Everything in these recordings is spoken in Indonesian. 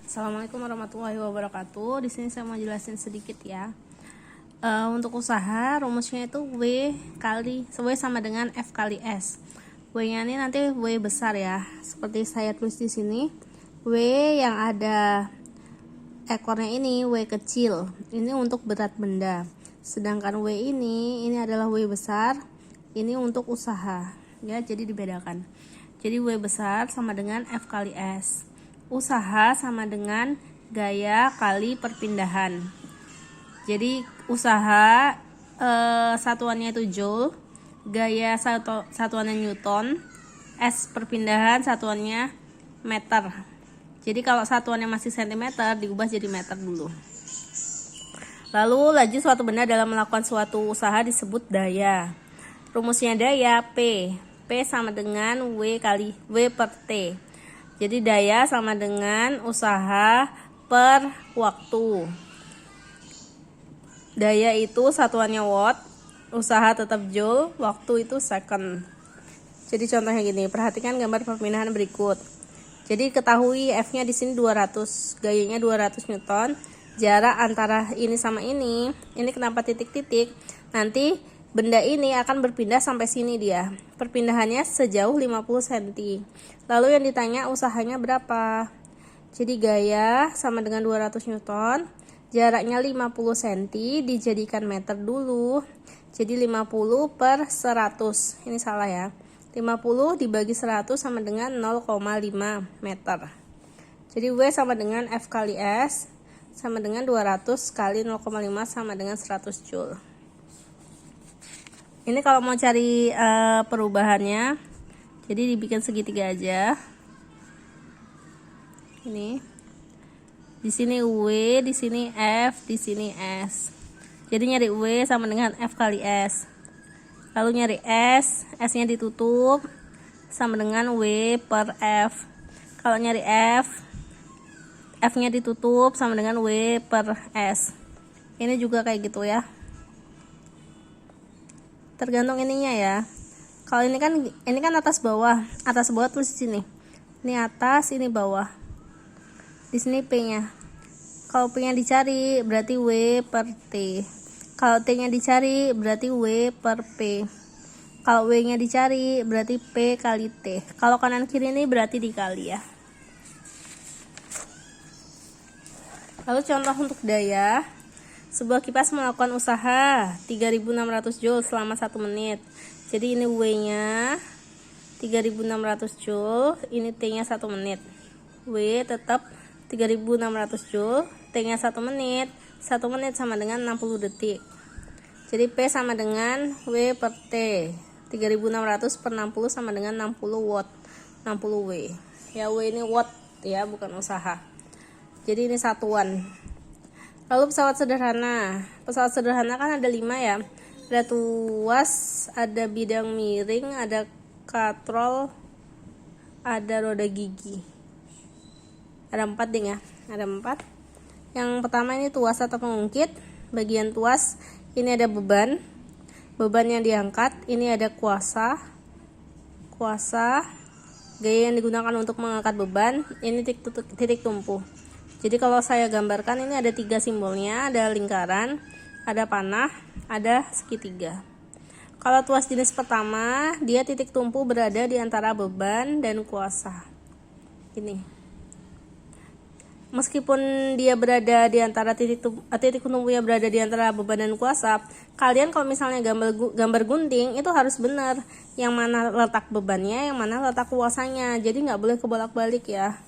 Assalamualaikum warahmatullahi wabarakatuh. Di sini saya mau jelasin sedikit ya. Untuk usaha rumusnya itu W sama dengan F kali S. W-nya ini nanti W besar ya. Seperti saya tulis di sini. W yang ada ekornya ini W kecil. Ini untuk berat benda. Sedangkan W ini adalah W besar. Ini untuk usaha. Ya, jadi dibedakan. Jadi W besar sama dengan F kali S. Usaha sama dengan gaya kali perpindahan. Jadi usaha satuannya itu joule, gaya satuannya newton, S perpindahan satuannya meter. Jadi kalau satuannya masih cm diubah jadi meter dulu. Lalu laju suatu benda dalam melakukan suatu usaha disebut daya. Rumusnya daya P sama dengan W per T. Jadi daya sama dengan usaha per waktu. Daya itu satuannya watt, usaha tetap joule, waktu itu second. Jadi contohnya gini, perhatikan gambar perpindahan berikut. Jadi ketahui F-nya di sini 200, gayanya 200 Newton. Jarak antara ini sama ini kenapa titik-titik? Nanti benda ini akan berpindah sampai sini dia. Perpindahannya sejauh 50 cm. Lalu yang ditanya usahanya berapa? Jadi gaya sama dengan 200 Newton. Jaraknya 50 cm dijadikan meter dulu. Jadi 50 per 100. Ini salah ya. 50 dibagi 100 sama dengan 0,5 meter. Jadi W sama dengan F kali S sama dengan 200 kali 0,5 sama dengan 100 Joule. Ini kalau mau cari perubahannya, jadi dibikin segitiga aja. Ini. Di sini W, di sini F, di sini S. Jadi nyari W sama dengan F kali S. Lalu nyari S, S-nya ditutup sama dengan W per F. Kalau nyari F, F-nya ditutup sama dengan W per S. Ini juga kayak gitu ya. Tergantung ininya ya. Kalau ini kan atas bawah tulis di sini. Ini atas, ini bawah. Di sini P-nya. Kalau P-nya dicari berarti W per T. Kalau T-nya dicari berarti W per P. Kalau W-nya dicari berarti P kali T. Kalau kanan kiri ini berarti dikali ya. Lalu contoh untuk daya. Sebuah kipas melakukan usaha 3600 Joule selama 1 menit. Jadi ini W-nya 3600 Joule, ini T-nya 1 menit. W tetap 3600 Joule, T-nya 1 menit. 1 menit sama dengan 60 detik. Jadi P sama dengan W per T. 3600 per 60 sama dengan 60 watt. 60 W. Ya, W ini watt ya, bukan usaha. Jadi ini satuan. Lalu pesawat sederhana. Pesawat sederhana kan ada 5 ya. Ada tuas, ada bidang miring, ada katrol, ada roda gigi. Ada 4 ding ya. Ada 4. Yang pertama ini tuas atau pengungkit. Bagian tuas ini ada beban. Beban yang diangkat. Ini ada kuasa. Gaya yang digunakan untuk mengangkat beban. Ini titik tumpu. Jadi kalau saya gambarkan ini ada 3 simbolnya, ada lingkaran, ada panah, ada segitiga. Kalau tuas jenis pertama, dia titik tumpu berada di antara beban dan kuasa. Ini. Meskipun dia berada di antara titik tumpunya berada di antara beban dan kuasa, kalian kalau misalnya gambar gunting itu harus benar yang mana letak bebannya, yang mana letak kuasanya. Jadi nggak boleh kebolak-balik ya.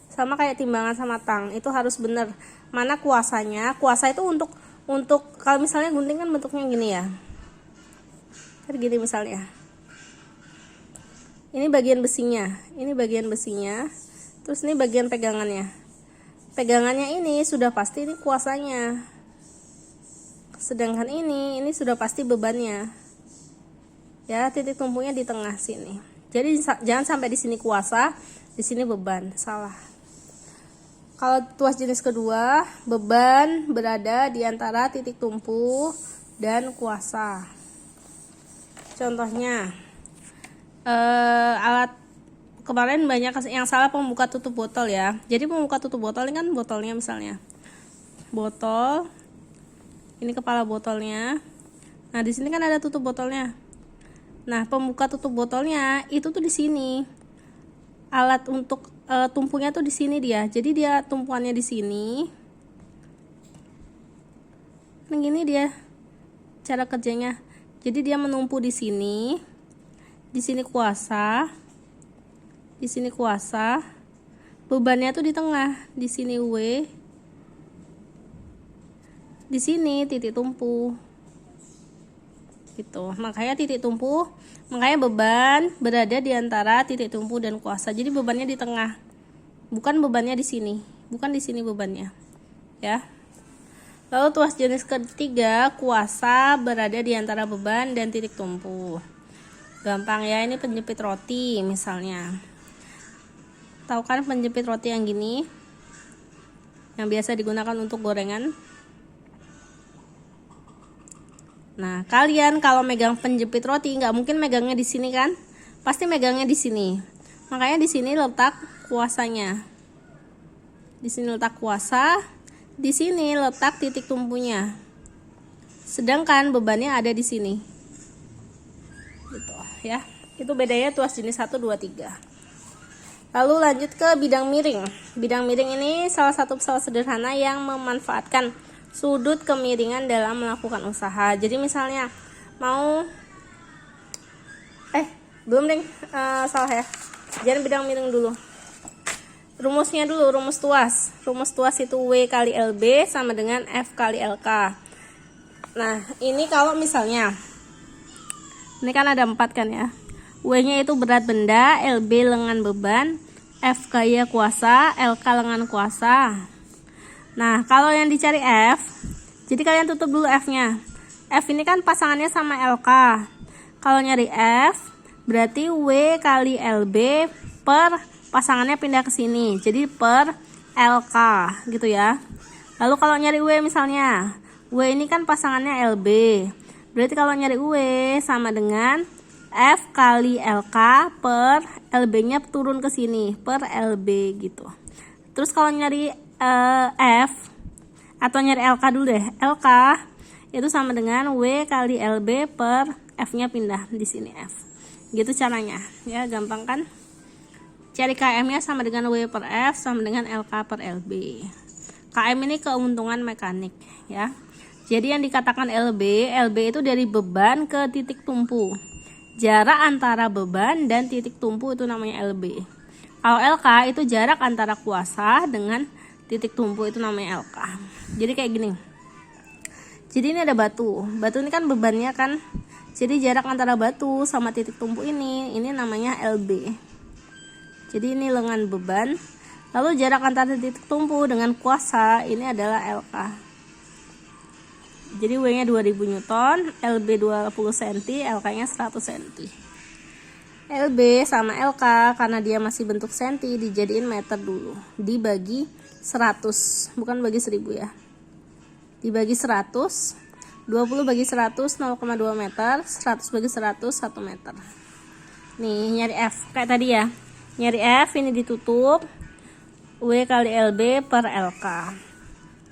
Sama kayak timbangan sama tang, itu harus benar mana kuasanya. Kuasa itu untuk kalau misalnya gunting kan bentuknya gini ya, kayak gini misalnya. Ini bagian besinya, terus ini bagian pegangannya. Pegangannya ini sudah pasti ini kuasanya, sedangkan ini sudah pasti bebannya. Ya, titik tumpunya di tengah sini. Jadi jangan sampai di sini kuasa, di sini beban, salah. Kalau tuas jenis kedua, beban berada di antara titik tumpu dan kuasa. Contohnya, alat kemarin banyak yang salah pembuka tutup botol ya. Jadi pembuka tutup botol ini kan botolnya, misalnya botol ini kepala botolnya. Nah di sini kan ada tutup botolnya. Nah pembuka tutup botolnya itu tuh di sini. Alat untuk tumpunya tuh di sini dia. Jadi dia tumpuannya di sini. Nah gini dia cara kerjanya. Jadi dia menumpu di sini. Di sini kuasa. Di sini kuasa. Bebannya tuh di tengah. Di sini W. Di sini titik tumpu. Gitu. Makanya titik tumpu, makanya beban berada di antara titik tumpu dan kuasa. Jadi bebannya di tengah. Bukan bebannya di sini. Bukan di sini bebannya. Ya. Lalu tuas jenis ketiga, kuasa berada di antara beban dan titik tumpu. Gampang ya, ini penjepit roti misalnya. Tahu kan penjepit roti yang gini? Yang biasa digunakan untuk gorengan. Nah, kalian kalau megang penjepit roti nggak mungkin megangnya di sini kan? Pasti megangnya di sini. Makanya di sini letak kuasanya. Di sini letak kuasa. Di sini letak titik tumpunya. Sedangkan bebannya ada di sini. Gitu ya. Itu bedanya tuas jenis 1, 2, 3. Lalu lanjut ke bidang miring. Bidang miring ini salah satu pesawat sederhana yang memanfaatkan sudut kemiringan dalam melakukan usaha. Jadi misalnya mau belum deng, salah ya. Jangan bidang miring dulu. Rumusnya dulu, rumus tuas. Rumus tuas itu W kali LB sama dengan F kali LK. Nah, ini kalau misalnya ini kan ada 4 kan ya. W-nya itu berat benda, LB lengan beban, F gaya kuasa, LK lengan kuasa. Nah, kalau yang dicari F, jadi kalian tutup dulu F-nya. F ini kan pasangannya sama LK. Kalau nyari F, berarti W kali LB per pasangannya pindah ke sini. Jadi per LK gitu ya. Lalu kalau nyari W misalnya, W ini kan pasangannya LB. Berarti kalau nyari W sama dengan F kali LK per LB-nya turun ke sini per LB gitu. Terus kalau nyari F atau nyari LK dulu deh. LK itu sama dengan W kali LB per F-nya pindah di sini F. Gitu caranya. Ya, gampang kan? Cari KM-nya sama dengan W per F sama dengan LK per LB. KM ini keuntungan mekanik ya. Jadi yang dikatakan LB itu dari beban ke titik tumpu. Jarak antara beban dan titik tumpu itu namanya LB. Kalau LK itu jarak antara kuasa dengan titik tumpu itu namanya LK. Jadi kayak gini. Jadi ini ada batu. Batu ini kan bebannya kan. Jadi jarak antara batu sama titik tumpu ini namanya LB. Jadi ini lengan beban. Lalu jarak antara titik tumpu dengan kuasa ini adalah LK. Jadi W-nya 2000 Newton, LB 20 cm, LK-nya 100 cm. LB sama LK karena dia masih bentuk senti dijadiin meter dulu. Dibagi 100, bukan bagi 1000 ya. Dibagi 100, 20 bagi 100 0,2 meter, 100 bagi 100 1 meter. Nih nyari F kayak tadi ya. Nyari F ini ditutup W kali LB per LK.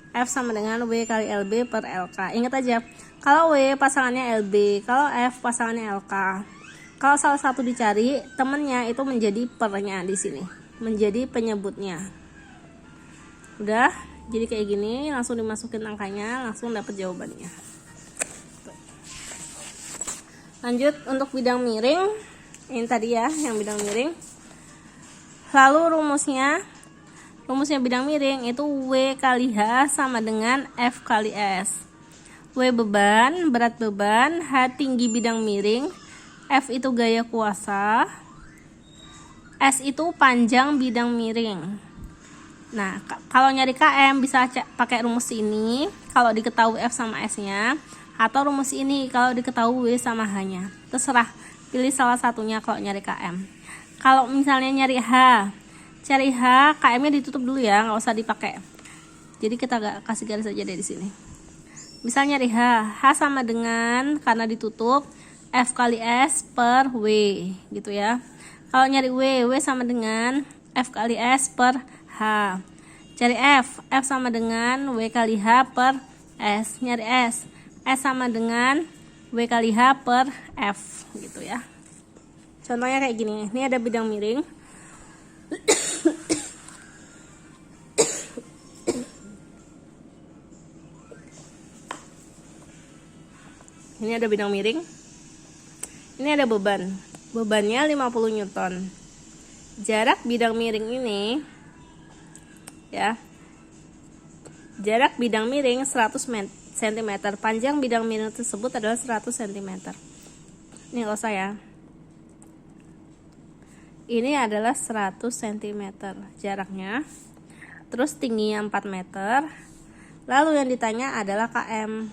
F sama dengan W kali LB per LK. Ingat aja, kalau W pasangannya LB, kalau F pasangannya LK. Kalau salah satu dicari, temennya itu menjadi pernya di sini, menjadi penyebutnya. Udah, jadi kayak gini, langsung dimasukin angkanya, langsung dapat jawabannya. Lanjut untuk bidang miring, ini tadi ya, yang bidang miring. Lalu rumusnya bidang miring itu W kali H sama dengan F kali S. W beban, berat beban, H tinggi bidang miring, F itu gaya kuasa, S itu panjang bidang miring. Nah, kalau nyari KM bisa pakai rumus ini kalau diketahui F sama S-nya, atau rumus ini kalau diketahui W sama H-nya. Terserah, pilih salah satunya kalau nyari KM. Kalau misalnya nyari H, cari H, KM-nya ditutup dulu ya, nggak usah dipakai. Jadi kita gak kasih garis aja dari sini. Misalnya nyari H, H sama dengan karena ditutup F kali S per W gitu ya. Kalau nyari W sama dengan F kali S per H. Cari F sama dengan W kali H per S. Nyari S sama dengan W kali H per F gitu ya. Contohnya kayak gini, ini ada bidang miring. Ini ada bidang miring. Ini ada beban. Bebannya 50 Newton. Jarak bidang miring ini ya. Jarak bidang miring 100 cm. Panjang bidang miring tersebut adalah 100 cm. Ini kalau saya. Ini adalah 100 cm jaraknya. Terus tingginya 4 meter. Lalu yang ditanya adalah km.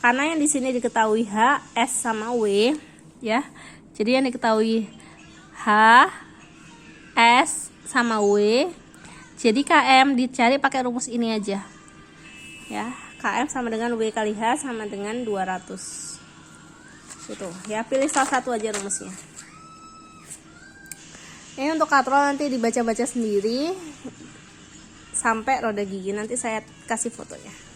Karena yang di sini diketahui H, S sama W, ya. Jadi yang diketahui H, S sama W. Jadi km dicari pakai rumus ini aja. Ya, km sama dengan W kali H sama dengan 200. Gitu. Ya, pilih salah satu aja rumusnya. Ini untuk katrol nanti dibaca-baca sendiri sampai roda gigi. Nanti saya kasih fotonya.